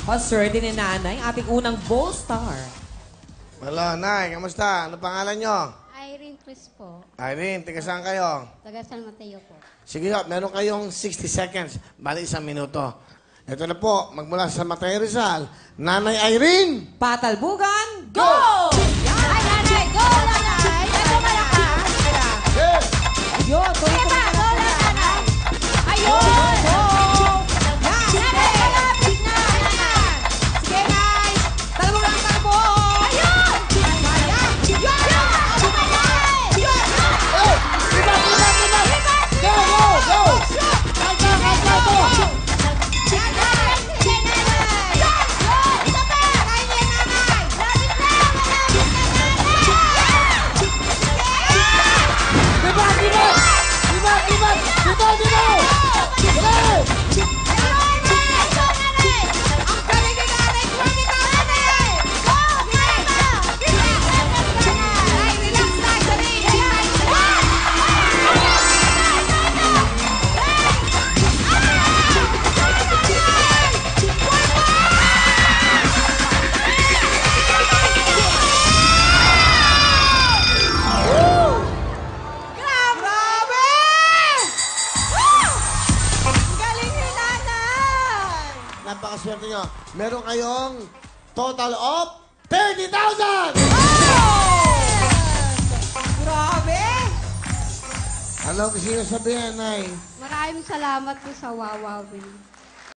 Swerte ni Nanay, ating unang Bold Star. Hello, Nay. Kamusta? Ano pangalan nyo? Irene Cruz po. Irene, tiga saan kayo? Taga San Mateo po. Sige, meron kayong 60 seconds. Bali, 1 minuto. Ito na po, magmula sa Matay Rizal, Nanay Irene! Patalbugan, go! Ay, nanay! Go, nanay! Ito malakas! Ayun, tuloy ko na Go, nanay! Ayun! Go! Nanay, malapit na! Sige, Nay! Talbo lang, talbo! Ayun! Napakaswerte nyo. Meron kayong total of 30,000! Grabe! Ano gusto nyo sabihin, Nay? Maraming salamat po sa Wawawin.